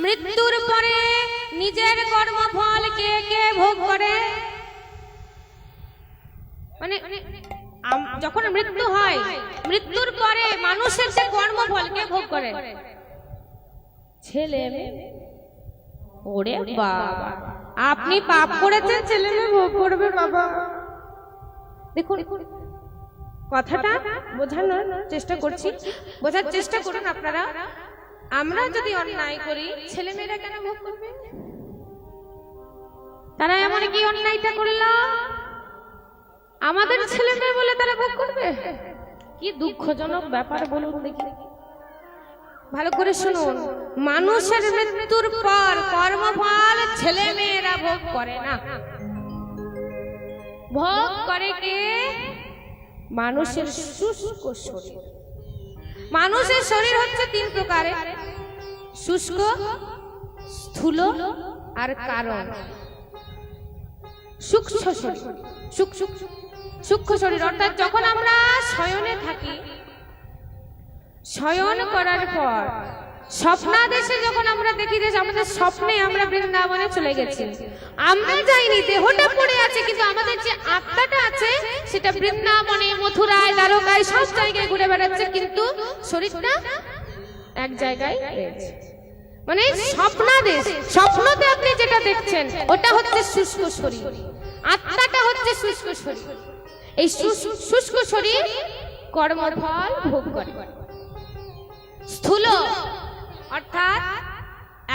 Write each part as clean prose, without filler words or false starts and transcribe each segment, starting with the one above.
মৃত্যুর পরে নিজের কর্মফল কে কে ভোগ করে? মানে যখন মৃত্যু হয়, মৃত্যুর পরে মানুষের যে কর্মফল কে ভোগ করে? ছেলে মেয়ে। ওরে বাবা, আপনি পাপ করেছেন, ছেলে মেয়ে ভোগ করবে বাবা। দেখুন কথাটা বোঝানোর চেষ্টা করছি, বোঝার চেষ্টা করুন আপনারা। আমরা যদি অন্যায় করি, ছেলে মেয়েরা কেন ভোগ করবে? তারা এমন কি অন্যায়টা করলো, আমাদের ছেলে মেয়ে বলে তারা ভোগ করবে? কি দুঃখজনক ব্যাপার বলুন দেখি। ভালো করে শুনুন, মানুষের মৃত্যুর পর কর্মফল ছেলে মেয়েরা ভোগ করে না, ভোগ করে কে? মানুষের শুষ্ক শরীর। মানুষের শরীর হচ্ছে তিন প্রকারের, শুষ্ক, স্থূল আর কারণ। সূক্ষ্ম শরীর, সূক্ষ্ম শরীর অর্থাৎ যখন আমরা শয়নে থাকি, শয়ন করার পর স্বপ্নাদেশে যখন আমরা দেখি যে আমাদের স্বপ্নে আমরা বৃন্দাবনে চলে গেছি, আমরা যাইনি, দেহটা পড়ে আছে, কিন্তু আমাদের যে আত্মাটা আছে সেটা বৃন্দাবনে, মথুরায়, দ্বারকায় সব জায়গায় ঘুরে বেড়াচ্ছে, কিন্তু শরীরটা এক জায়গায় রয়েছে। মানে স্বপ্নাদেশ, স্বপ্নতে আপনি যেটা দেখছেন ওটা হচ্ছে শুষ্ক শরীর, আত্মাটা হচ্ছে শুষ্ক শরীর। এই শুষ্ক শরীর কর্মফল ভোগ করে। স্থূল অর্থাৎ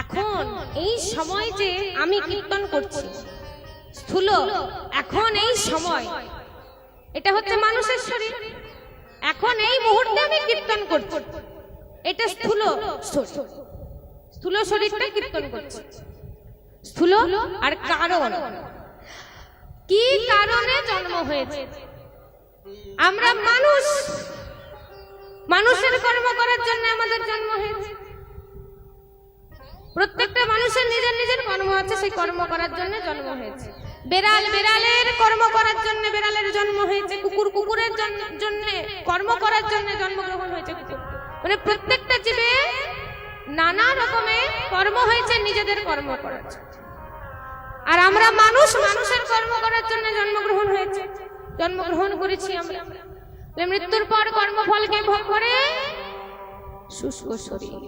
এখন এই সময় যে আমি কীর্তন করছি, স্থূল এখন এই সময়, এটা হচ্ছে মানুষের শরীর, এখন এই মুহূর্তে আমি কীর্তন করছি, এটা স্থূল স্থূল শরীরটা কীর্তন করছে। স্থূল আর কারণ, কি কারণে জন্ম হয়েছে? আমরা মানুষ, মানুষের কর্ম করার জন্য আমাদের জন্ম হয়েছে। প্রত্যেকটা মানুষের নিজের নিজের কর্ম আছে, সেই কর্ম করার জন্য জন্ম হয়েছে। বেড়াল বেড়ালের কর্ম করার জন্য বেড়ালের জন্ম হয়েছে, কুকুর কুকুরের জন্য কর্ম করার জন্য জন্মগ্রহণ হয়েছে। মানে প্রত্যেকটা জীবে নানা রকমের কর্ম হয়েছে নিজেদের কর্ম করার জন্য। আর আমরা মানুষ, মানুষের কর্ম করার জন্য জন্মগ্রহণ হয়েছে, জন্মগ্রহণ করেছি আমরা। মৃত্যুর পর কর্মফলকে ভোগ করে শুষ্ক শরীর।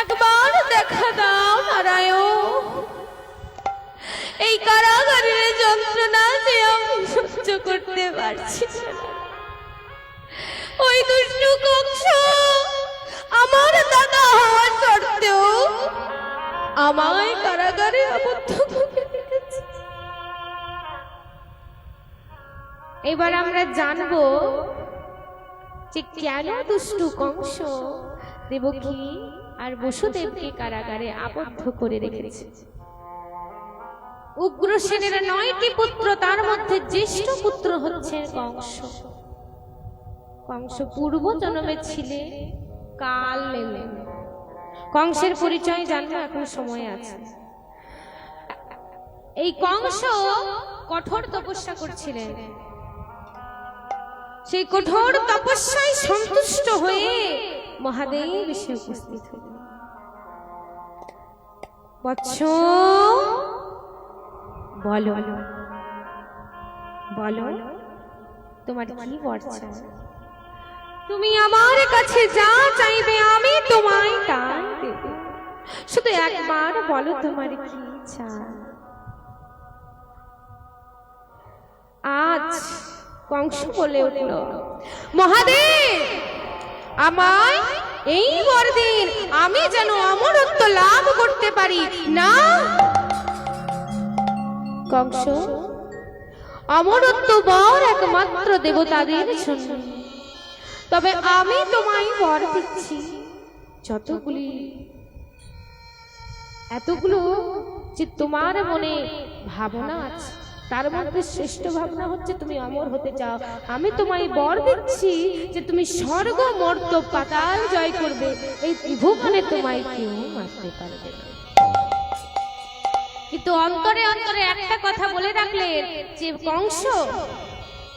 একবার দেখা দাও নারায়ণ, এই কারাগারের যন্ত্রণা যে আমি সহ্য করতে পারছি না। ওই দুষ্টু কংস আমার দাদা হওয়া সত্ত্বেও আমায় কারাগারে আবদ্ধ করে রেখেছে। এবার আমরা জানবো যে কেন দুষ্টু কংস দেবকী আর বসুদেবকে কারাগারে আবদ্ধ করে রেখেছে। উগ্রসেনের 9টি পুত্র, তার মধ্যে জ্যেষ্ঠ পুত্র হচ্ছে কংস। কংস পূর্ব জন্মে ছিলে কাল নেমে। কংসের পরিচয় জানবো, এখন সময় আছে। এই কংস কঠোর তপস্যা করছিলেন, সেই কঠোর তপস্যায় সন্তুষ্ট হয়ে মহাদেব এসে উপস্থিত হলেন। বৎস বলো, বলো তোমার কি বর চাই? তুমি আমার কাছে যা চাইবে আমি তোমায় তাই দেব, শুধু একবার বলো তোমার কি চাই। আজ কংস বলে উঠল, মহাদেব আমায় এই বর দিন, আমি যেন অমরত্ব লাভ করতে পারি। না কংস, অমরত্ব বর একমাত্র দেবতাদের জন্য। তবে আমি তোমায় বর দিচ্ছি, এতগুলো যে তোমার মনে ভাবনা আছে, তার মধ্যে শ্রেষ্ঠ ভাবনা হচ্ছে তুমি অমর হতে চাও। আমি তোমায় বর দিচ্ছি যে তুমি স্বর্গ মর্ত্য পাতাল জয় করবে, এই ত্রিভুবনে তোমায় কেউ মারতে পারবে না। কিন্তু অন্তরে অন্তরে একটা কথা বলে রাখলেন যে কংস,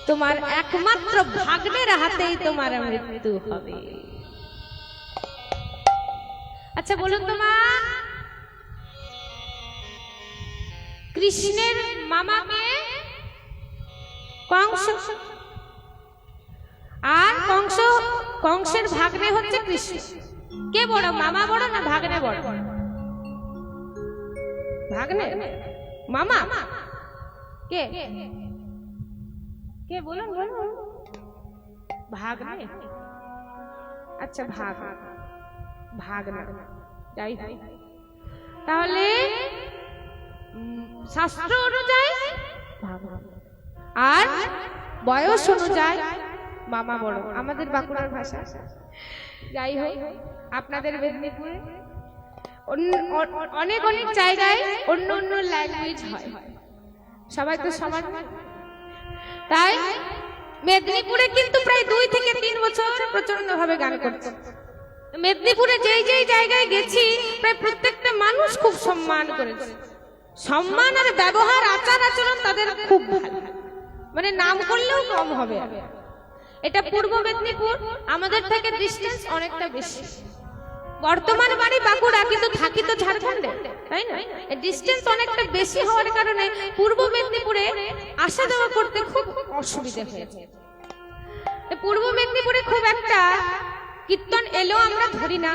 তোমার একমাত্র ভাগ্নের হাতেই তোমার মৃত্যু হবে। আচ্ছা বলুন তো মা, কৃষ্ণের মামাকে কংস, আর কংসের ভাগ্নে হচ্ছে কৃষ্ণ। কে বড়, মামা বড় না ভাগ্নে বড়? ভাগ্নে, মামা কে কে বলুন বলুন। ভাগ্নে, আচ্ছা ভাগ্নে, যাই হোক। তাহলে শাস্ত্র অনুযায়ী আর বয়স অনুযায়ী মামা বড়, আমাদের বাঁকুড়ার ভাষা। যাই হোক, আপনাদের মেদিনীপুরে অনেক অনেক জায়গায় অন্য অন্য ল্যাঙ্গুয়েজ হয়, সবাই তো সমান। তাই মেদিনীপুরে কিন্তু প্রায় 2 থেকে 3 বছর প্রচন্ড ভাবে গান করছে। মেদিনীপুরে যেই যেই জায়গায় গেছি প্রায় প্রত্যেকটা মানুষ খুব সম্মান করেছে। সম্মান আর ব্যবহার, আচার আচরণ তাদের খুব ভালো, মানে নাম করলেও কম হবে। এটা পূর্ব মেদিনীপুর, আমাদের থেকে ডিস্টেন্স অনেকটা বেশি। বর্তমান বাড়ি বাঁকুড়া, কিন্তু থাকি তো ঝাড়খণ্ডে, তাই না? ডিস্টেন্স অনেকটা বেশি হওয়ার কারণে পূর্ব মেদিনীপুরে আসা যাওয়া করতে খুব অসুবিধা হয়েছে। পূর্ব মেদিনীপুরে খুব একটা কীর্তন এলেও আমরা ধরি না,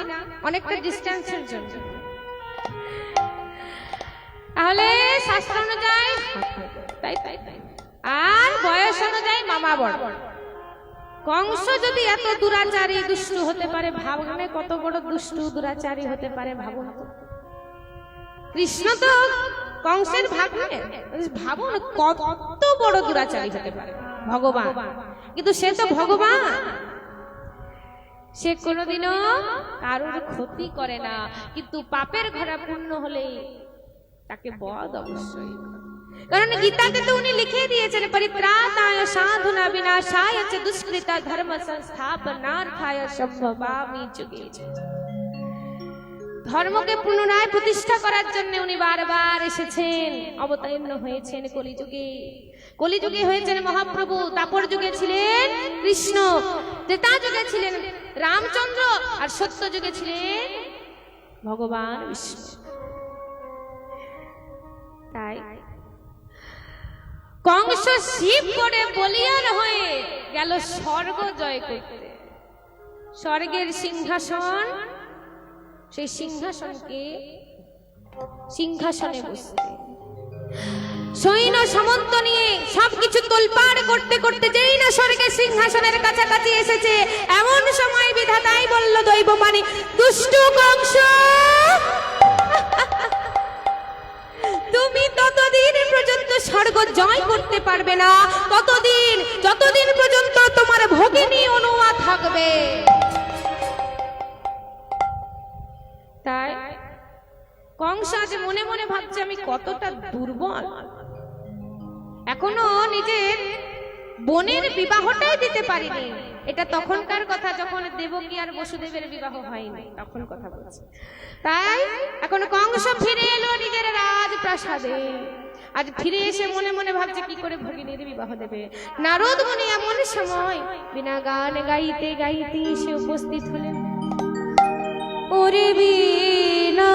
অনেকটা ডিস্টেন্সের জন্য। তাহলে শাস্ত্র অনুযায়ী তাই তাই তাই, আর বয়স অনুযায়ী মামা বড়। কংস যদি এত দুরাচারী দুষ্টু হতে পারে, ভাবনে কত বড় দুষ্টু দুরাচারী হতে পারে ভাবুন। কৃষ্ণ তো কংসের ভাগ্নে, ভাবুন কত বড় দুরাচারী হতে পারে ভগবান। কিন্তু সে তো ভগবান, সে কোনোদিনও কারোর ক্ষতি করে না, কিন্তু পাপের ঘোড়া পূর্ণ হলে তাকে বধ অবশ্যই। কারণ গীতাতে তো উনি লিখে দিয়েছেন, পরিত্রাণায় সাধুনা বিনাশায় চ দুষ্কৃতা ধর্ম সংস্থাপনার্থায় সম্ভবামি যুগে। ধর্মকে পুনরায় প্রতিষ্ঠা করার জন্য উনি বারবার এসেছেন, অবতীর্ণ হয়েছেন কলিযুগে। কলিযুগে হয়েছেন মহাপ্রভু, তাপর যুগে ছিলেন কৃষ্ণ, ত্রেতা যুগে ছিলেন রামচন্দ্র, আর সত্য যুগে ছিলেন ভগবান বিষ্ণু। তাই কংস শিব করে বলিয়ান হয়ে গেল স্বর্গ জয় করতে। স্বর্গের সিংহাসন, সেই সিংহাসনে বসতে সৈন্য সামন্ত নিয়ে সবকিছু তোলপাড় করতে করতে যেই না স্বর্গের সিংহাসনের কাছাকাছি এসেছে, এমন সময় বিধাতাই বলল দৈব মানে, দুষ্টু কংস, তুমি ততদিন পর্যন্ত স্বর্গ জয় করতে পারবে না, যতদিন পর্যন্ত তোমার ভগিনী অনুমা থাকবে। তাই কংস আজ মনে মনে ভাবছে আমি কতটা দুর্বল, এখনো নিজের বোনের বিবাহটাই দিতে পারিনি। এটা তখনকার কথা, যখন দেবকী আর বসুদেবের বিবাহ হয়নি, তখন কথা বলছে। তাই এখন কংস ফিরে এলো নিজের রাজপ্রাসাদে। আজ ফিরে এসে মনে মনে ভাবছে কি করে ভগিনীর বিবাহ দেবে। নারদ মুনি এমন সময় বিনা গান গাইতে গাইতে এসে উপস্থিত হলেন। ওরে বিনা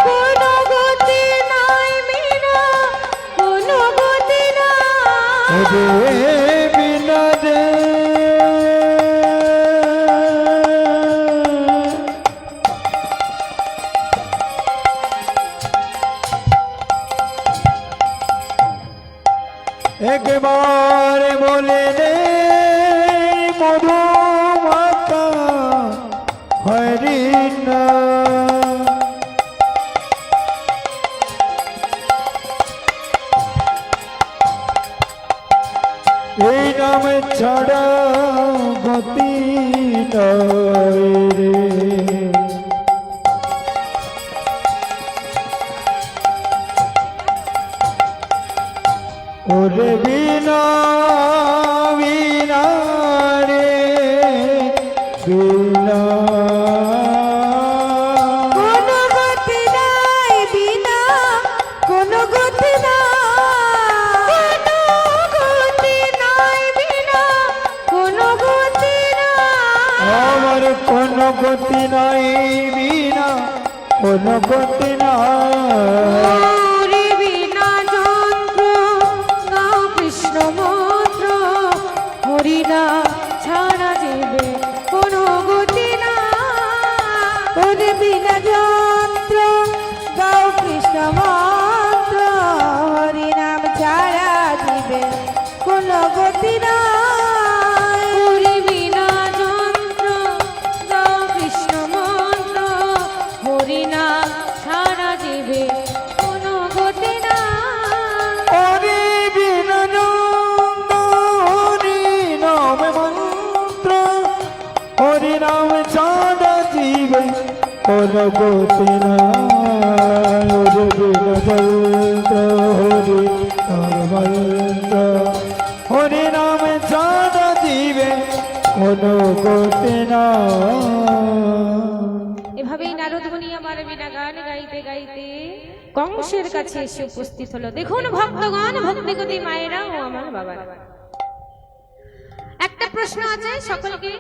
কোনো গতি নাই মিনা, কোনো বিনা রে একবার বলে রে মধুমাতা হরি না এই নাম ছাড়া গতি নয় রে ওরে বিনা বিনা রে বিনা কোনো গতি নাই বিনা কোনো গতি নাই গতি নাই বিনা কোনো গতি নাই আমার কোনো গতি নাই বিনা কোনো গতি নাই ওরে বিনা যন্ত্র গাও কৃষ্ণ মন্ত্র হরিনা ছাড়া যাবে কোনো গতি নাই ওরে বিনা যন্ত্র গাও কৃষ্ণ মন্ত্র হরি নাম ছাড়া দিবে কোনো গতি নাই ওরে বিনা যন্ত্র গাও কৃষ্ণ মন্ত্র হরিনা ছাড়া যাবে কোনো গতি নাই ওরে বিনা নন্দ হরি নাম মন্ত্র হরি নাম ছাড়া জীবে কোনো গতি নাই ওরে বিনা যন্ত্র হরি নাম মন্ত্র হরি নাম ছাড়া জীবে কোনো গতি নাই এভাবেই নারদ মুনি আমার বিনা গান গাইতে গাইতে কংসের কাছে এসে উপস্থিত হলো। দেখুন ভক্তগণ, ভক্তিগতী মায়েরা ও আমার বাবা, একটা প্রশ্ন আছে সকলকে,